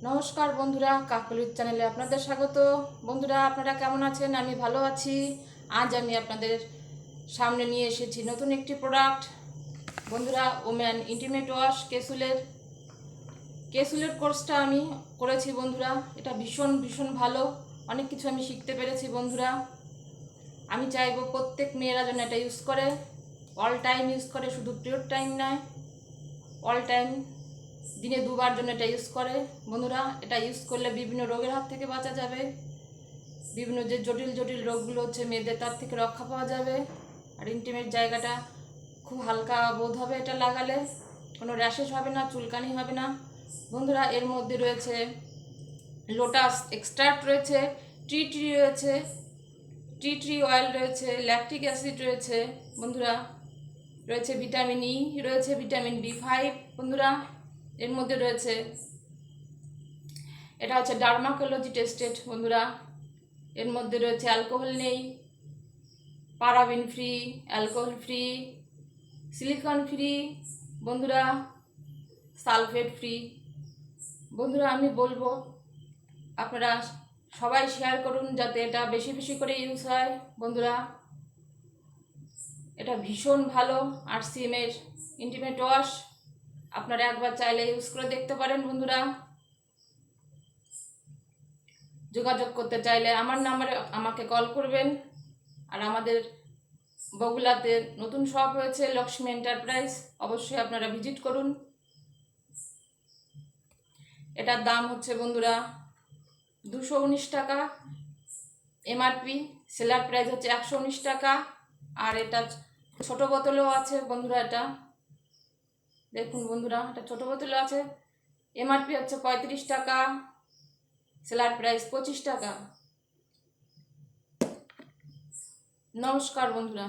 নমস্কার বন্ধুরা, কাকলির চ্যানেলে আপনাদের স্বাগত। বন্ধুরা, আপনারা কেমন আছেন? আমি ভালো আছি। আজ আমি আপনাদের সামনে নিয়ে এসেছি নতুন একটি প্রোডাক্ট। বন্ধুরা, ওম্যান ইন্টিমেট ওয়াশ কেসুলের কোর্সটা আমি করেছি বন্ধুরা। এটা ভীষণ ভীষণ ভালো, অনেক কিছু আমি শিখতে পেরেছি বন্ধুরা। আমি চাইবো প্রত্যেক মেয়েরা যেন এটা ইউজ করে, অল টাইম ইউজ করে, শুধু পিরিয়ড টাইম নয়, অল টাইম, দিনে দুবার জন্য এটা ইউজ করে বন্ধুরা। এটা ইউজ করলে বিভিন্ন রোগের হাত থেকে বাঁচা যাবে, বিভিন্ন যে জটিল জটিল রোগগুলো হচ্ছে মেয়েদের, তার থেকে রক্ষা পাওয়া যাবে। আর ইন্টিমেট জায়গাটা খুব হালকা বোধ হবে এটা লাগালে, কোনো র্যাশেস হবে না, চুলকানি হবে না বন্ধুরা। এর মধ্যে রয়েছে লোটাস এক্সট্রাক্ট রয়েছে, টি ট্রি রয়েছে, টি ট্রি অয়েল রয়েছে, ল্যাকটিক অ্যাসিড রয়েছে বন্ধুরা, রয়েছে ভিটামিন ই, রয়েছে ভিটামিন বি5 বন্ধুরা। এর মধ্যে রয়েছে, এটা হচ্ছে ডার্মাকোলজি টেস্টেড বন্ধুরা। এর মধ্যে রয়েছে অ্যালকোহল নেই, paraben free, alcohol free, silicone free বন্ধুরা, সালফেট ফ্রি বন্ধুরা। আমি বলবো আপনারা সবাই শেয়ার করুন, যাতে এটা বেশি বেশি করে ইউজ হয় বন্ধুরা। এটা ভীষণ ভালো আরসিএমের ইন্টিমেট ওয়াশ। আপনারা একবার চাইলে ইউজ করে দেখতে পারেন বন্ধুরা। যোগাযোগ করতে চাইলে আমার নাম্বারে আমাকে কল করবেন। আর আমাদের বগুলাতে নতুন শপ হয়েছে, লক্ষ্মী এন্টারপ্রাইজ, অবশ্যই আপনারা ভিজিট করুন। এটার দাম হচ্ছে বন্ধুরা 219 টাকা এমআরপি, সেলার প্রাইস হচ্ছে 119 টাকা। আর এটা ছোট বোতলেও আছে বন্ধুরা। এটা দেখুন বন্ধুরা, এটা ছোট বোতলে আছে, এমআরপি হচ্ছে 35 টাকা, সেলার প্রাইস 25 টাকা। নমস্কার বন্ধুরা।